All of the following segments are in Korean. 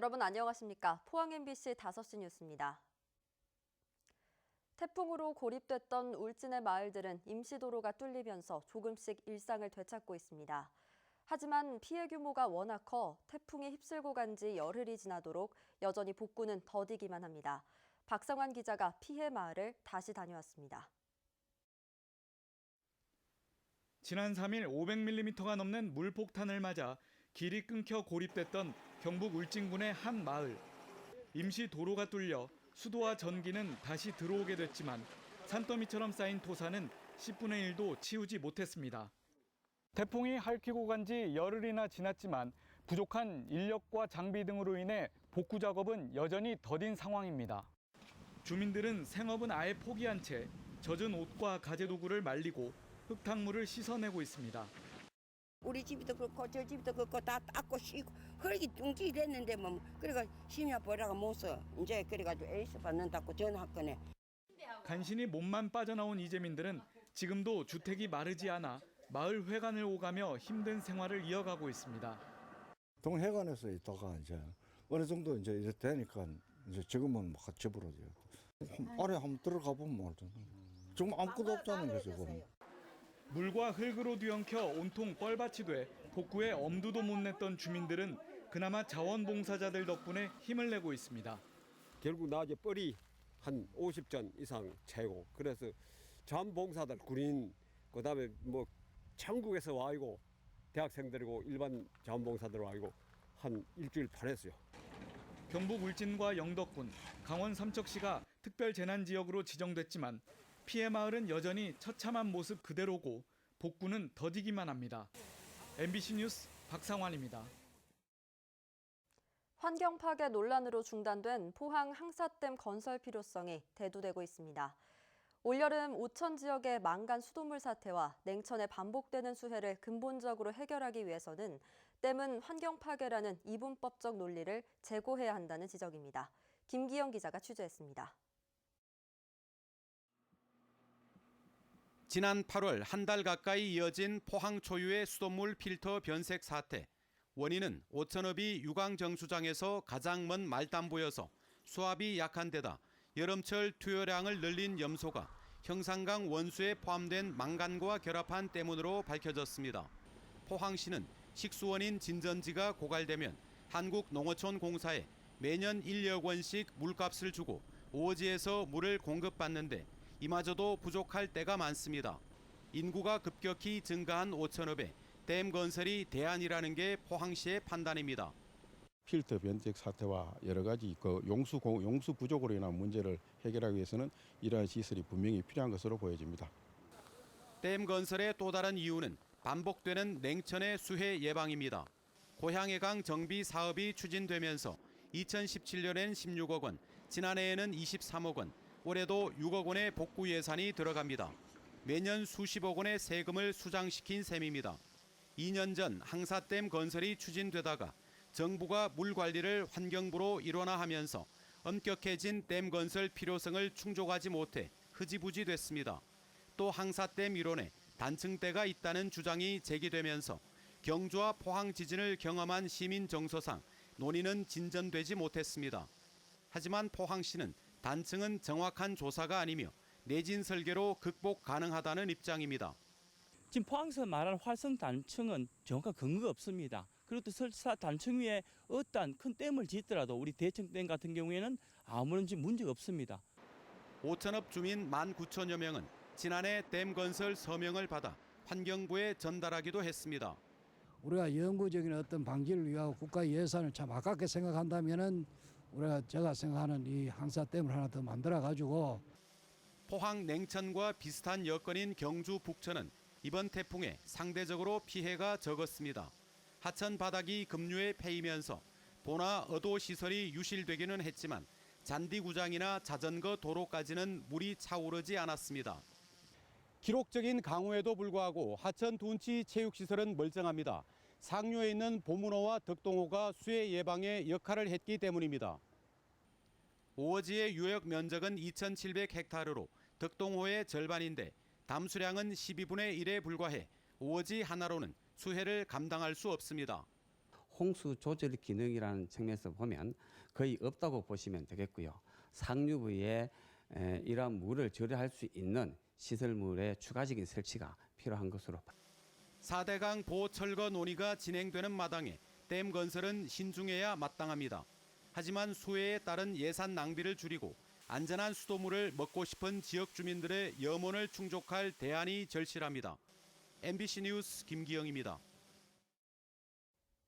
여러분 안녕하십니까? 포항 MBC 5시 뉴스입니다. 태풍으로 고립됐던 울진의 마을들은 임시도로가 뚫리면서 조금씩 일상을 되찾고 있습니다. 하지만 피해 규모가 워낙 커 태풍이 휩쓸고 간 지 열흘이 지나도록 여전히 복구는 더디기만 합니다. 박상환 기자가 피해 마을을 다시 다녀왔습니다. 지난 3일 500mm가 넘는 물폭탄을 맞아 길이 끊겨 고립됐던 경북 울진군의 한 마을. 임시 도로가 뚫려 수도와 전기는 다시 들어오게 됐지만 산더미처럼 쌓인 토사는 10분의 1도 치우지 못했습니다. 태풍이 핥히고 간 지 열흘이나 지났지만 부족한 인력과 장비 등으로 인해 복구 작업은 여전히 더딘 상황입니다. 주민들은 생업은 아예 포기한 채 젖은 옷과 가재도구를 말리고 흙탕물을 씻어내고 있습니다. 우리 집도 그렇고 저 집도 그렇고 다 닦고 쉬고 흙이 뚱질했는데 뭐 그래가 심야 보라가 못 써. 이제 그래가지고 에이스 받는다고 전화했거네. 간신히 몸만 빠져나온 이재민들은 지금도 주택이 마르지 않아 마을 회관을 오가며 힘든 생활을 이어가고 있습니다. 동해관에서 있다가 이제 어느 정도 이제 이렇게 되니까 이제 지금은 막 집으로죠. 아래 한번 들어가 보면 말잖아. 지금 아무것도 없잖아요 지금. 물과 흙으로 뒤엉켜 온통 뻘밭이 돼 복구에 엄두도 못 냈던 주민들은 그나마 자원봉사자들 덕분에 힘을 내고 있습니다. 결국 낮에 뻘이 한 50전 이상 채고 그래서 자원봉사들 군인 그다음에 뭐 전국에서 와 있고 대학생들이고 일반 자원봉사들 와 있고 한 일주일 반했어요. 경북 울진과 영덕군, 강원 삼척시가 특별재난지역으로 지정됐지만 피해 마을은 여전히 처참한 모습 그대로고 복구는 더디기만 합니다. MBC 뉴스 박상환입니다. 환경 파괴 논란으로 중단된 포항 항사댐 건설 필요성이 대두되고 있습니다. 올여름 오천 지역의 망간 수돗물 사태와 냉천의 반복되는 수해를 근본적으로 해결하기 위해서는 댐은 환경 파괴라는 이분법적 논리를 제고해야 한다는 지적입니다. 김기영 기자가 취재했습니다. 지난 8월 한 달 가까이 이어진 포항 초유의 수돗물 필터 변색 사태. 원인은 오천읍이 유광정수장에서 가장 먼 말단부여서 수압이 약한 데다 여름철 투여량을 늘린 염소가 형산강 원수에 포함된 망간과 결합한 때문으로 밝혀졌습니다. 포항시는 식수원인 진전지가 고갈되면 한국농어촌공사에 매년 1억 원씩 물값을 주고 오지에서 물을 공급받는데 이마저도 부족할 때가 많습니다. 인구가 급격히 증가한 오천읍에 댐 건설이 대안이라는 게 포항시의 판단입니다. 필터 변색 사태와 여러 가지 용수 부족으로 인한 문제를 해결하기 위해서는 이러한 시설이 분명히 필요한 것으로 보여집니다. 댐 건설의 또 다른 이유는 반복되는 냉천의 수해 예방입니다. 고향해강 정비 사업이 추진되면서 2017년엔 16억 원, 지난해에는 23억 원, 올해도 6억 원의 복구 예산이 들어갑니다. 매년 수십억 원의 세금을 수장시킨 셈입니다. 2년 전 항사댐 건설이 추진되다가 정부가 물 관리를 환경부로 일원화하면서 엄격해진 댐 건설 필요성을 충족하지 못해 흐지부지 됐습니다. 또 항사댐 이론에 단층대가 있다는 주장이 제기되면서 경주와 포항 지진을 경험한 시민 정서상 논의는 진전되지 못했습니다. 하지만 포항시는 단층은 정확한 조사가 아니며 내진 설계로 극복 가능하다는 입장입니다. 지금 포항에서 말하는 활성 단층은 정확한 근거가 없습니다. 그리고 또 설사 단층 위에 어떠한 큰 댐을 짓더라도 우리 대청댐 같은 경우에는 아무런 문제가 없습니다. 오천읍 주민 19,000여 명은 지난해 댐 건설 서명을 받아 환경부에 전달하기도 했습니다. 우리가 영구적인 어떤 방지를 위하여 국가 예산을 참 아깝게 생각한다면은 제가 생각하는 이 항사댐을 하나 더 만들어 가지고 포항 냉천과 비슷한 여건인 경주 북천은 이번 태풍에 상대적으로 피해가 적었습니다. 하천 바닥이 급류에 패이면서 보나 어도 시설이 유실되기는 했지만 잔디구장이나 자전거 도로까지는 물이 차오르지 않았습니다. 기록적인 강우에도 불구하고 하천 둔치 체육시설은 멀쩡합니다. 상류에 있는 보문호와 덕동호가 수해 예방에 역할을 했기 때문입니다. 오어지의 유역 면적은 2,700헥타르로 덕동호의 절반인데 담수량은 12분의 1에 불과해 오어지 하나로는 수해를 감당할 수 없습니다. 홍수 조절 기능이라는 측면에서 보면 거의 없다고 보시면 되겠고요. 상류부에 이러한 물을 절여할 수 있는 시설물의 추가적인 설치가 필요한 것으로 4대강 보철거 논의가 진행되는 마당에 댐 건설은 신중해야 마땅합니다. 하지만 수해에 따른 예산 낭비를 줄이고 안전한 수도물을 먹고 싶은 지역 주민들의 염원을 충족할 대안이 절실합니다. MBC 뉴스 김기영입니다.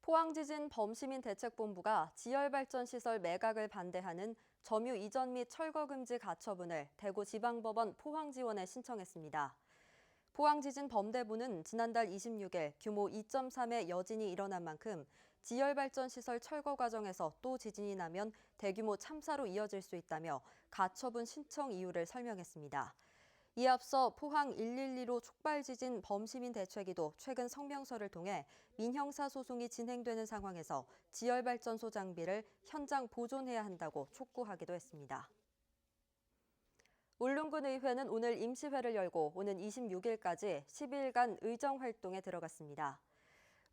포항지진 범시민대책본부가 지열발전시설 매각을 반대하는 점유 이전 및 철거 금지 가처분을 대구지방법원 포항지원에 신청했습니다. 포항지진 범대부는 지난달 26일 규모 2.3의 여진이 일어난 만큼 지열발전시설 철거 과정에서 또 지진이 나면 대규모 참사로 이어질 수 있다며 가처분 신청 이유를 설명했습니다. 이에 앞서 포항 112로 촉발지진 범시민대책위도 최근 성명서를 통해 민형사 소송이 진행되는 상황에서 지열발전소 장비를 현장 보존해야 한다고 촉구하기도 했습니다. 울릉군의회는 오늘 임시회를 열고 오는 26일까지 10일간 의정활동에 들어갔습니다.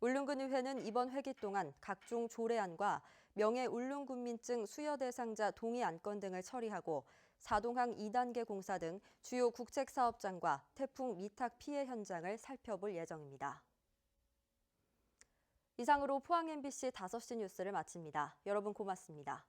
울릉군의회는 이번 회기 동안 각종 조례안과 명예 울릉군민증 수여 대상자 동의 안건 등을 처리하고 사동항 2단계 공사 등 주요 국책사업장과 태풍 미탁 피해 현장을 살펴볼 예정입니다. 이상으로 포항 MBC 5시 뉴스를 마칩니다. 여러분 고맙습니다.